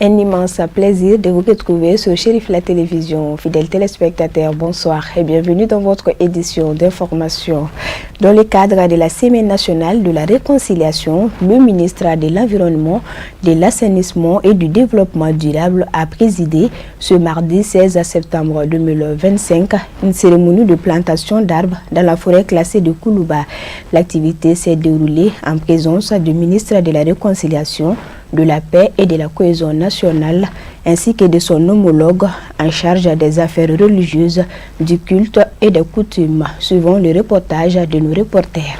Un immense plaisir de vous retrouver sur Chérif la télévision. Fidèles téléspectateurs, bonsoir et bienvenue dans votre édition d'information. Dans le cadre de la Semaine nationale de la réconciliation, le ministre de l'Environnement, de l'Assainissement et du Développement durable a présidé ce mardi 16 septembre 2025 une cérémonie de plantation d'arbres dans la forêt classée de Koulouba. L'activité s'est déroulée en présence du ministre de la Réconciliation, de la paix et de la cohésion nationale, ainsi que de son homologue en charge des affaires religieuses, du culte et des coutumes, suivant le reportage de nos reporters.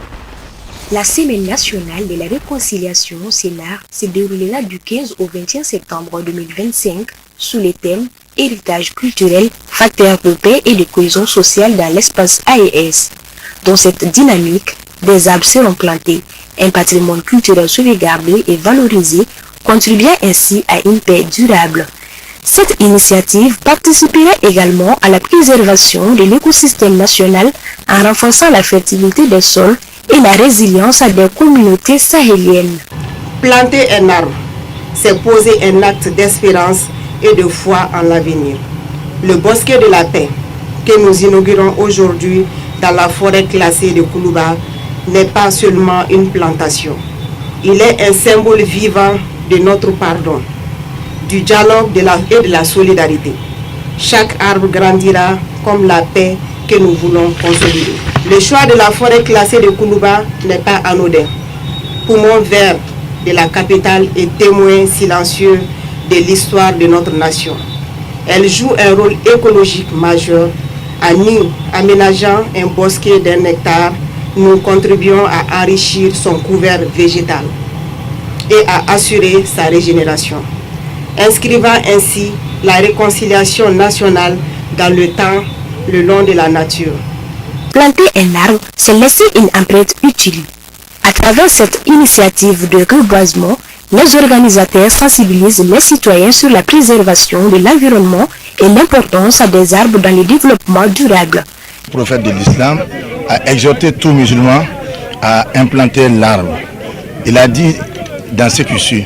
La Semaine nationale de la réconciliation, CNAR, s'est déroulée du 15 au 21 septembre 2025 sous les thèmes héritage culturel, facteurs de paix et de cohésion sociale dans l'espace AES. Dans cette dynamique, des arbres seront plantés, un patrimoine culturel sauvegardé et valorisé, contribuant ainsi à une paix durable. Cette initiative participera également à la préservation de l'écosystème national en renforçant la fertilité des sols et la résilience des communautés sahéliennes. Planter un arbre, c'est poser un acte d'espérance et de foi en l'avenir. Le bosquet de la paix que nous inaugurons aujourd'hui dans la forêt classée de Koulouba n'est pas seulement une plantation. Il est un symbole vivant de notre pardon, du dialogue et de la solidarité. Chaque arbre grandira comme la paix que nous voulons consolider. Le choix de la forêt classée de Koulouba n'est pas anodin. Poumon vert de la capitale et témoin silencieux de l'histoire de notre nation. Elle joue un rôle écologique majeur. En aménageant un bosquet d'un hectare, nous contribuons à enrichir son couvert végétal et à assurer sa régénération, inscrivant ainsi la réconciliation nationale dans le temps, le long de la nature. Planter un arbre, c'est laisser une empreinte utile. À travers cette initiative de reboisement, les organisateurs sensibilisent les citoyens sur la préservation de l'environnement et l'importance des arbres dans le développement durable. Le prophète de l'islam a exhorté tout musulman à implanter l'arbre. Il a dit dans ce qui suit,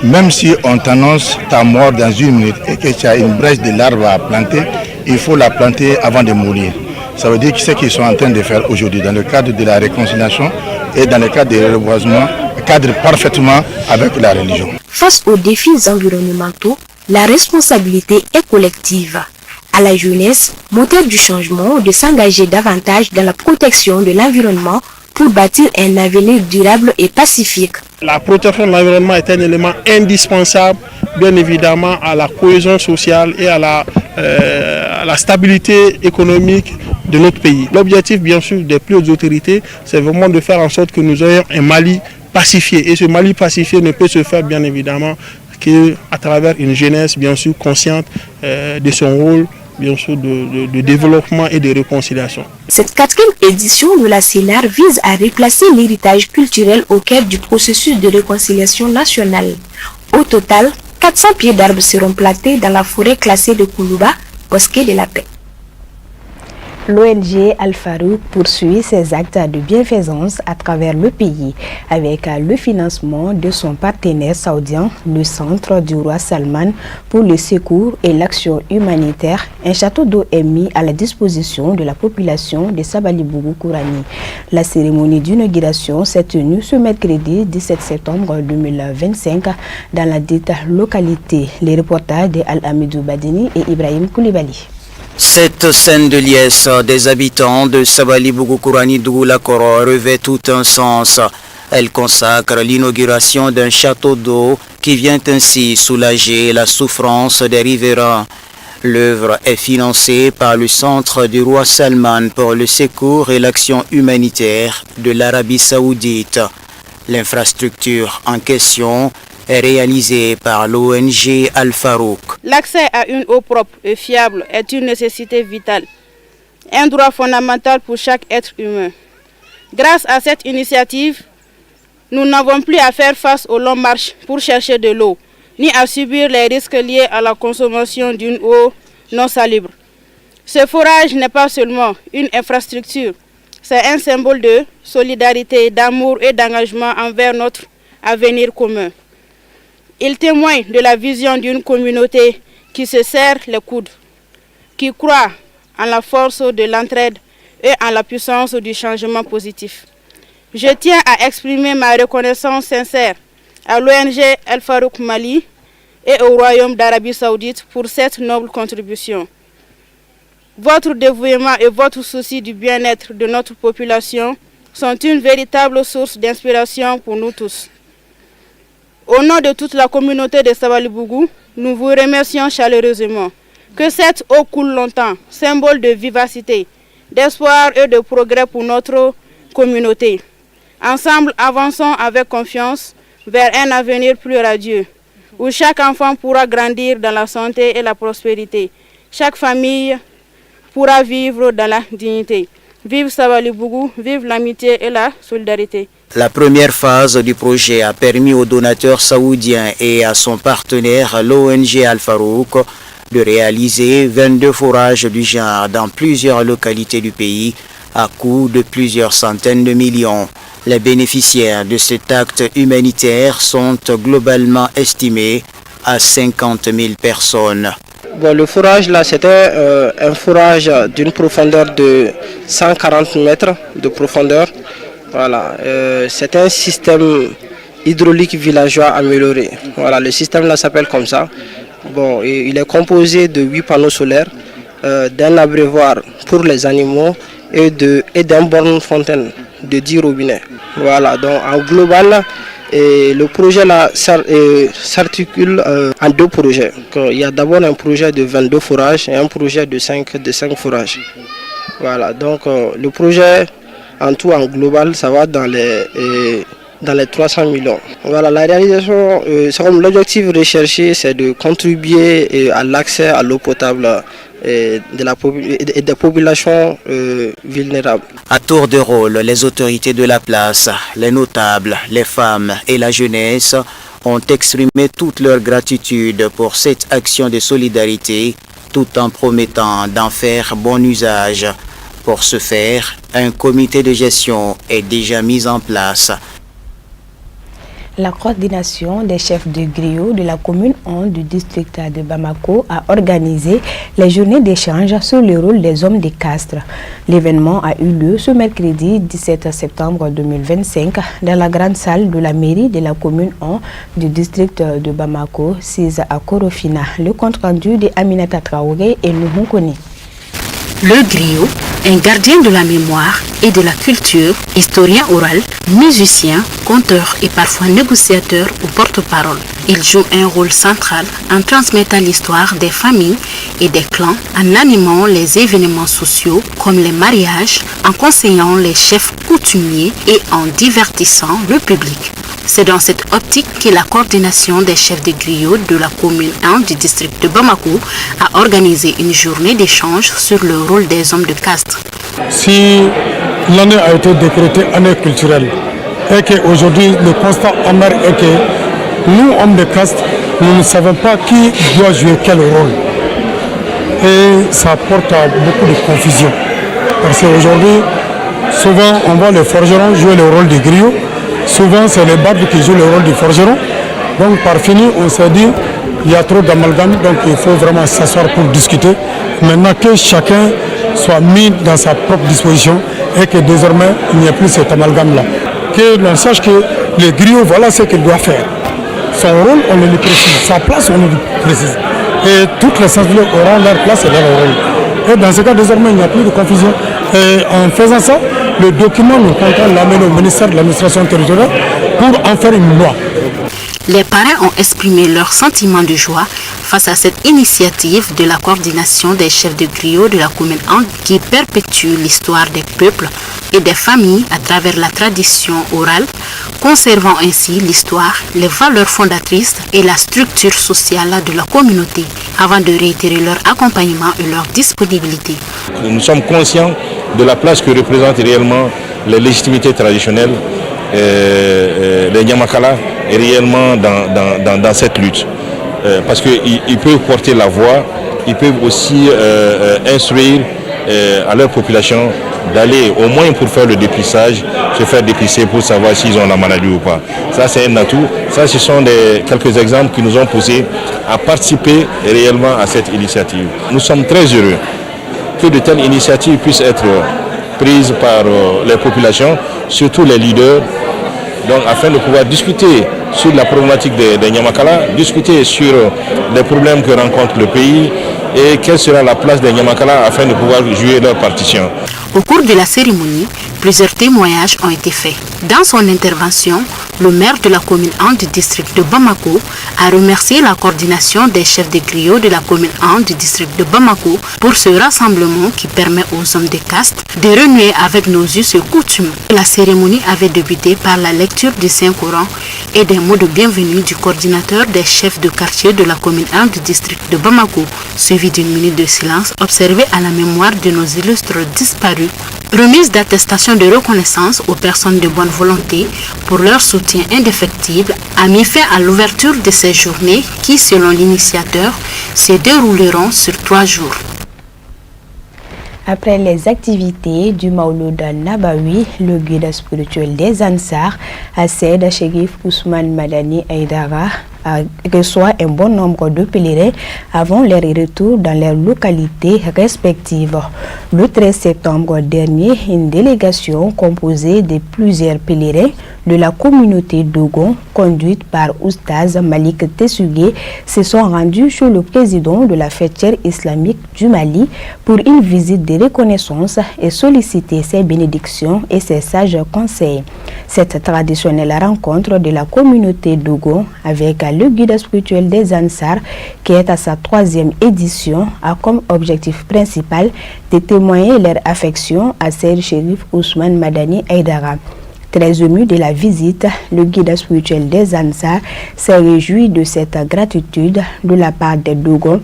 même si on t'annonce ta mort dans 1 minute et que tu as une brèche de l'arbre à planter, il faut la planter avant de mourir. Ça veut dire que ce qu'ils sont en train de faire aujourd'hui dans le cadre de la réconciliation et dans le cadre du reboisement cadre parfaitement avec la religion. Face aux défis environnementaux, la responsabilité est collective. À la jeunesse, moteur du changement, de s'engager davantage dans la protection de l'environnement pour bâtir un avenir durable et pacifique. La protection de l'environnement est un élément indispensable, bien évidemment, à la cohésion sociale et à la stabilité économique de notre pays. L'objectif, bien sûr, des plus hautes autorités, c'est vraiment de faire en sorte que nous ayons un Mali pacifié. Et ce Mali pacifié ne peut se faire, bien évidemment, qu'à travers une jeunesse, bien sûr, consciente de son rôle, bien sûr, de développement et de réconciliation. Cette 4e édition de la CNAR vise à replacer l'héritage culturel au cœur du processus de réconciliation nationale. Au total, 400 pieds d'arbres seront plantés dans la forêt classée de Koulouba, bosquet de la paix. L'ONG Al-Farouk poursuit ses actes de bienfaisance à travers le pays avec le financement de son partenaire saoudien, le Centre du roi Salman pour le secours et l'action humanitaire. Un château d'eau est mis à la disposition de la population de Sabalibougou Kourani. La cérémonie d'inauguration s'est tenue ce mercredi 17 septembre 2025 dans la dite localité. Les reportages de Al-Amidou Badini et Ibrahim Koulibaly. Cette scène de liesse des habitants de Sabalibougou Kourani Dougoulakoro revêt tout un sens. Elle consacre l'inauguration d'un château d'eau qui vient ainsi soulager la souffrance des riverains. L'œuvre est financée par le Centre du roi Salman pour le secours et l'action humanitaire de l'Arabie Saoudite. L'infrastructure en question est réalisée par l'ONG Al-Farouk. L'accès à une eau propre et fiable est une nécessité vitale, un droit fondamental pour chaque être humain. Grâce à cette initiative, nous n'avons plus à faire face aux longues marches pour chercher de l'eau, ni à subir les risques liés à la consommation d'une eau non salubre. Ce forage n'est pas seulement une infrastructure, c'est un symbole de solidarité, d'amour et d'engagement envers notre avenir commun. Il témoigne de la vision d'une communauté qui se serre les coudes, qui croit en la force de l'entraide et en la puissance du changement positif. Je tiens à exprimer ma reconnaissance sincère à l'ONG El Farouk Mali et au Royaume d'Arabie Saoudite pour cette noble contribution. Votre dévouement et votre souci du bien-être de notre population sont une véritable source d'inspiration pour nous tous. Au nom de toute la communauté de Sabalibougou, nous vous remercions chaleureusement. Que cette eau coule longtemps, symbole de vivacité, d'espoir et de progrès pour notre communauté. Ensemble, avançons avec confiance vers un avenir plus radieux, où chaque enfant pourra grandir dans la santé et la prospérité. Chaque famille pourra vivre dans la dignité. Vive Sabalibougou, vive l'amitié et la solidarité. La première phase du projet a permis aux donateurs saoudiens et à son partenaire, l'ONG Al Farouk, de réaliser 22 forages du genre dans plusieurs localités du pays à coût de plusieurs centaines de millions. Les bénéficiaires de cet acte humanitaire sont globalement estimés à 50 000 personnes. Bon, le forage là, c'était un forage d'une profondeur de 140 mètres de profondeur. Voilà, c'est un système hydraulique villageois amélioré. Voilà, le système là s'appelle comme ça. Bon, il est composé de 8 panneaux solaires, d'un abreuvoir pour les animaux et d'un borne fontaine de 10 robinets. Voilà, donc en global, le projet là s'articule en deux projets. Il y a d'abord un projet de 22 forages et un projet de 5 forages. Voilà, donc le projet en tout, en global, ça va dans les 300 millions. Voilà, la réalisation, l'objectif recherché, c'est de contribuer à l'accès à l'eau potable et des populations vulnérables. À tour de rôle, les autorités de la place, les notables, les femmes et la jeunesse ont exprimé toute leur gratitude pour cette action de solidarité, tout en promettant d'en faire bon usage. Pour ce faire, un comité de gestion est déjà mis en place. La coordination des chefs de griot de la commune 1 du district de Bamako a organisé les journées d'échange sur le rôle des hommes des castres. L'événement a eu lieu ce mercredi 17 septembre 2025 dans la grande salle de la mairie de la commune 1 du district de Bamako, sise à Korofina. Le compte rendu de Aminata Traoré et Nuhou Kone. Le griot, un gardien de la mémoire et de la culture, historien oral, musicien, conteur et parfois négociateur ou porte-parole. Il joue un rôle central en transmettant l'histoire des familles et des clans, en animant les événements sociaux comme les mariages, en conseillant les chefs coutumiers et en divertissant le public. C'est dans cette optique que la coordination des chefs de griot de la commune 1 du district de Bamako a organisé une journée d'échange sur le rôle des hommes de castre. Si l'année a été décrétée année culturelle et qu'aujourd'hui le constat amer est que nous, hommes de castre, nous ne savons pas qui doit jouer quel rôle. Et ça porte à beaucoup de confusion. Parce qu'aujourd'hui, souvent on voit les forgerons jouer le rôle des griots. Souvent, c'est les barbes qui jouent le rôle du forgeron. Donc, par fini, on s'est dit, il y a trop d'amalgame, donc il faut vraiment s'asseoir pour discuter. Maintenant que chacun soit mis dans sa propre disposition et que désormais, il n'y a plus cet amalgame-là. Que l'on sache que le griot, voilà ce qu'il doit faire. Son rôle, on le lui précise. Sa place, on le lui précise. Et toutes les sensibilités auront leur place et leur rôle. Et dans ce cas, désormais, il n'y a plus de confusion. Et en faisant ça, le document, nous comptons l'amener au ministère de l'administration territoriale pour en faire une loi. Les parrains ont exprimé leur sentiment de joie face à cette initiative de la coordination des chefs de griot de la commune 1 qui perpétue l'histoire des peuples et des familles à travers la tradition orale, conservant ainsi l'histoire, les valeurs fondatrices et la structure sociale de la communauté, avant de réitérer leur accompagnement et leur disponibilité. Nous sommes conscients de la place que représentent réellement les légitimités traditionnelles, les Nyamakala, et réellement dans cette lutte. Parce qu'ils peuvent porter la voix, ils peuvent aussi instruire à leur population d'aller au moins pour faire le dépistage, se faire dépister pour savoir s'ils ont la maladie ou pas. Ça, c'est un atout. Ça, ce sont quelques exemples qui nous ont poussé à participer réellement à cette initiative. Nous sommes très heureux que de telles initiatives puissent être prises par les populations, surtout les leaders, donc afin de pouvoir discuter sur la problématique des Nyamakala, discuter sur les problèmes que rencontre le pays et quelle sera la place des Nyamakala afin de pouvoir jouer leur partition. Au cours de la cérémonie, plusieurs témoignages ont été faits. Dans son intervention, le maire de la commune 1 du district de Bamako a remercié la coordination des chefs de griots de la commune 1 du district de Bamako pour ce rassemblement qui permet aux hommes de caste de renouer avec nos us et coutumes. La cérémonie avait débuté par la lecture du Saint-Coran et des mots de bienvenue du coordinateur des chefs de quartier de la commune 1 du district de Bamako, suivi d'une minute de silence observée à la mémoire de nos illustres disparus. Remise d'attestation de reconnaissance aux personnes de bonne volonté pour leur soutien indéfectible a mis fin à l'ouverture de ces journées qui, selon l'initiateur, se dérouleront sur 3 jours. Après les activités du Mauloud Nabawi, le guide spirituel des Ansar, Assed Chérif Ousmane Madani Aïdara, reçoit un bon nombre de pèlerins avant leur retour dans leurs localités respectives. Le 13 septembre dernier, une délégation composée de plusieurs pèlerins de la communauté Dogon, conduite par Oustaz Malik Tessugué, se sont rendus chez le président de la fêtière islamique du Mali pour une visite de reconnaissance et solliciter ses bénédictions et ses sages conseils. Cette traditionnelle rencontre de la communauté Dogon avec le guide spirituel des Ansar, qui est à sa 3e édition, a comme objectif principal de témoigner leur affection à Seyd Chérif Ousmane Madani Aïdara. Très ému de la visite, le guide spirituel des Ansar s'est réjoui de cette gratitude de la part des Dogon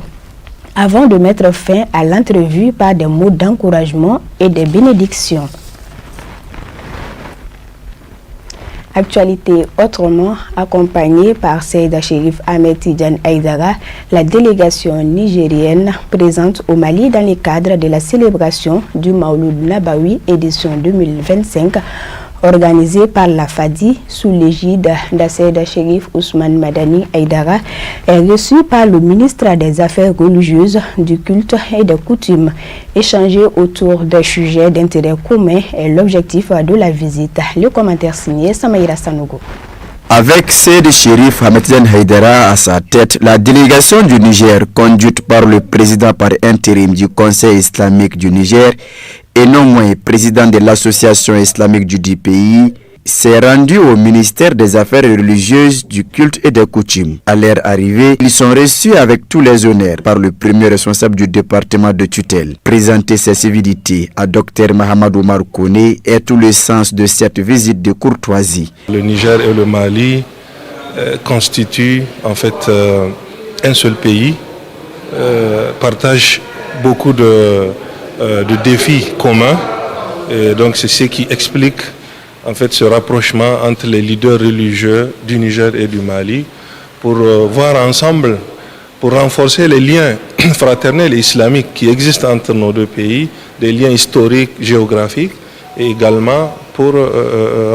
avant de mettre fin à l'entrevue par des mots d'encouragement et de bénédiction. Actualité autrement, accompagnée par Seyd Chérif Ahmed Tidiane Aïdara, la délégation nigérienne présente au Mali dans le cadre de la célébration du Mauloud Nabawi édition 2025, organisée par la FADI sous l'égide d'Assed Chérif Ousmane Madani Aïdara, est reçue par le ministre des Affaires religieuses, du culte et des coutumes. Échanger autour des sujets d'intérêt commun est l'objectif de la visite. Le commentaire signé Samaïra Sanogo. Avec Seyd Chérif Ahmed Tidiane Aïdara à sa tête, la délégation du Niger, conduite par le président par intérim du Conseil islamique du Niger et non moins président de l'association islamique du dit pays, s'est rendu au ministère des Affaires religieuses, du culte et des coutumes. À leur arrivée, ils sont reçus avec tous les honneurs par le premier responsable du département de tutelle. Présenter ses civilités à Dr Mahamadou Oumar Koné est tout le sens de cette visite de courtoisie. Le Niger et le Mali constituent en fait un seul pays, partagent beaucoup de défis communs, et donc c'est ce qui explique en fait ce rapprochement entre les leaders religieux du Niger et du Mali pour voir ensemble, pour renforcer les liens fraternels et islamiques qui existent entre nos deux pays, des liens historiques, géographiques, et également pour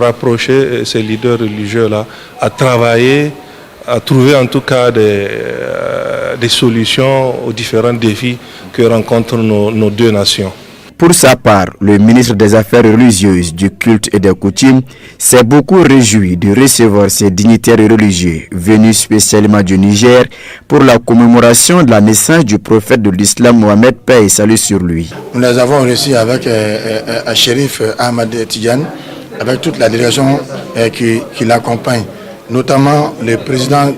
rapprocher ces leaders religieux-là à travailler, à trouver en tout cas des solutions aux différents défis que rencontrent nos deux nations. Pour sa part, le ministre des Affaires religieuses, du culte et des coutumes s'est beaucoup réjoui de recevoir ces dignitaires religieux venus spécialement du Niger pour la commémoration de la naissance du prophète de l'islam Mohamed, paix et salut sur lui. Nous les avons reçus avec Chérif Ahmed Tidiane, avec toute la délégation qui l'accompagne, notamment le président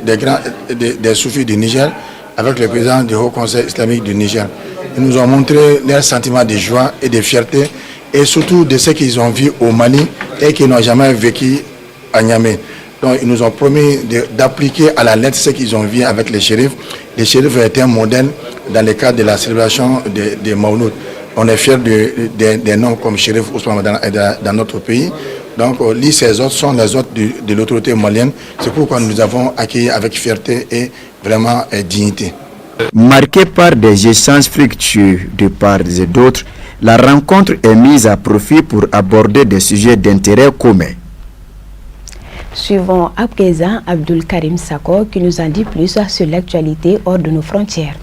des soufis du Niger, avec le président du Haut Conseil islamique du Niger. Ils nous ont montré leur sentiment de joie et de fierté, et surtout de ce qu'ils ont vu au Mali et qu'ils n'ont jamais vécu à Niamey. Donc ils nous ont promis d'appliquer à la lettre ce qu'ils ont vu avec les shérifs. Les shérifs étaient un modèle dans le cadre de la célébration de Mauloud. On est fiers des noms comme Chérif Ousmane dans notre pays. Donc ces autres sont les autres de l'autorité malienne. C'est pourquoi nous avons accueilli avec fierté et vraiment dignité. Marqué par des échanges fructueux de part et d'autre, La rencontre est mise à profit pour aborder des sujets d'intérêt commun. Suivons à présent Abdul Karim Sako qui nous en dit plus sur l'actualité hors de nos frontières.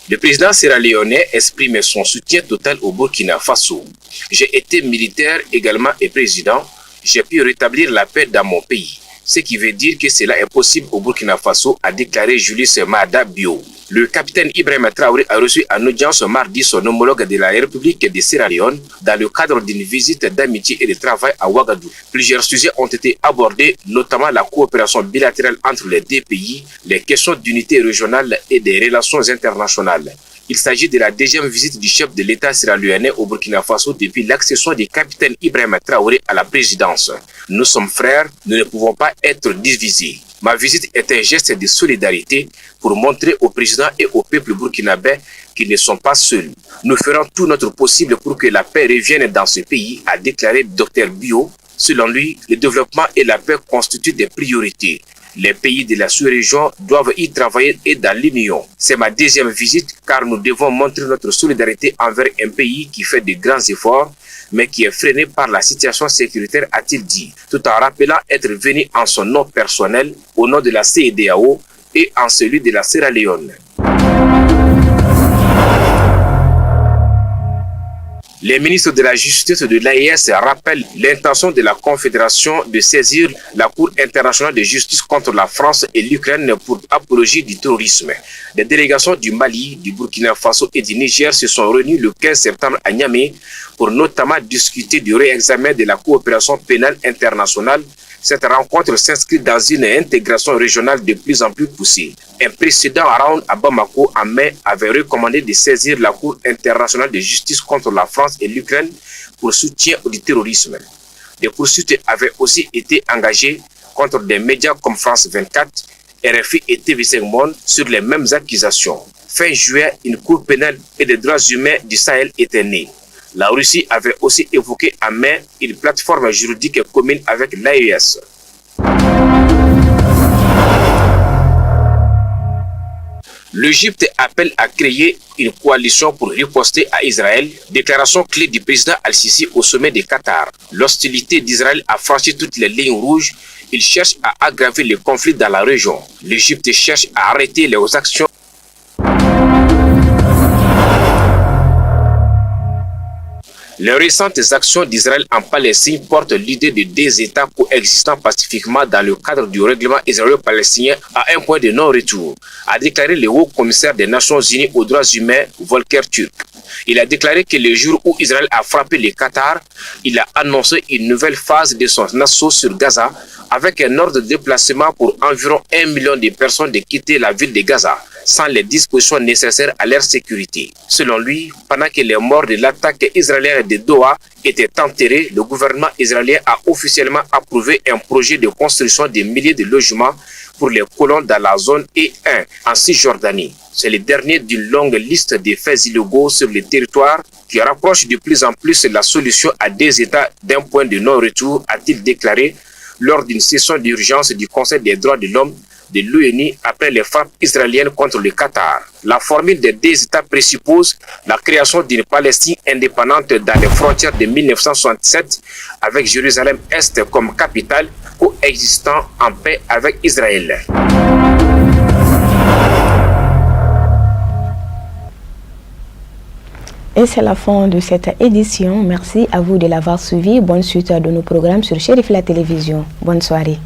Le président sierra-léonais exprime son soutien total au Burkina Faso. J'ai été militaire également et président. J'ai pu rétablir la paix dans mon pays. Ce qui veut dire que cela est possible au Burkina Faso, a déclaré Julius Maada Bio. Le capitaine Ibrahima Traoré a reçu en audience mardi son homologue de la République de Sierra Leone dans le cadre d'une visite d'amitié et de travail à Ouagadougou. Plusieurs sujets ont été abordés, notamment la coopération bilatérale entre les deux pays, les questions d'unité régionale et des relations internationales. Il s'agit de la deuxième visite du chef de l'État sierra-léonais au Burkina Faso depuis l'accession du capitaine Ibrahima Traoré à la présidence. Nous sommes frères, nous ne pouvons pas être divisés. Ma visite est un geste de solidarité pour montrer au président et au peuple burkinabé qu'ils ne sont pas seuls. Nous ferons tout notre possible pour que la paix revienne dans ce pays, a déclaré Dr Bio. Selon lui, le développement et la paix constituent des priorités. Les pays de la sous-région doivent y travailler et dans l'Union. C'est ma deuxième visite car nous devons montrer notre solidarité envers un pays qui fait de grands efforts mais qui est freiné par la situation sécuritaire, a-t-il dit, tout en rappelant être venu en son nom personnel, au nom de la CEDEAO et en celui de la Sierra Leone. Les ministres de la Justice de l'AES rappellent l'intention de la Confédération de saisir la Cour internationale de justice contre la France et l'Ukraine pour apologie du terrorisme. Les délégations du Mali, du Burkina Faso et du Niger se sont réunies le 15 septembre à Niamey pour notamment discuter du réexamen de la coopération pénale internationale. Cette rencontre s'inscrit dans une intégration régionale de plus en plus poussée. Un précédent round à Bamako en mai avait recommandé de saisir la Cour internationale de justice contre la France et l'Ukraine pour soutien du terrorisme. Des poursuites avaient aussi été engagées contre des médias comme France 24, RFI et TV5 Monde sur les mêmes accusations. Fin juillet, une Cour pénale et des droits humains du Sahel était née. La Russie avait aussi évoqué en mai une plateforme juridique commune avec l'AES. L'Égypte appelle à créer une coalition pour riposter à Israël, déclaration clé du président Al-Sisi au sommet de Qatar. L'hostilité d'Israël a franchi toutes les lignes rouges. Il cherche à aggraver le conflit dans la région. L'Égypte cherche à arrêter les actions. Les récentes actions d'Israël en Palestine portent l'idée de deux États coexistant pacifiquement dans le cadre du règlement israélo-palestinien à un point de non-retour, a déclaré le haut commissaire des Nations Unies aux droits humains, Volker Turk. Il a déclaré que le jour où Israël a frappé le Qatar, il a annoncé une nouvelle phase de son assaut sur Gaza avec un ordre de déplacement pour environ 1 million de personnes de quitter la ville de Gaza sans les dispositions nécessaires à leur sécurité. Selon lui, pendant que les morts de l'attaque israélienne de Doha étaient enterrés, le gouvernement israélien a officiellement approuvé un projet de construction de milliers de logements pour les colons dans la zone E1 en Cisjordanie. C'est le dernier d'une longue liste de faits illégaux sur le territoire qui rapproche de plus en plus la solution à deux États d'un point de non-retour, a-t-il déclaré lors d'une session d'urgence du Conseil des droits de l'homme de l'ONU après les frappes israéliennes contre le Qatar. La formule des deux États présuppose la création d'une Palestine indépendante dans les frontières de 1967 avec Jérusalem-Est comme capitale, coexistant en paix avec Israël. Et c'est la fin de cette édition. Merci à vous de l'avoir suivi. Bonne suite de nos programmes sur Chérif la Télévision. Bonne soirée.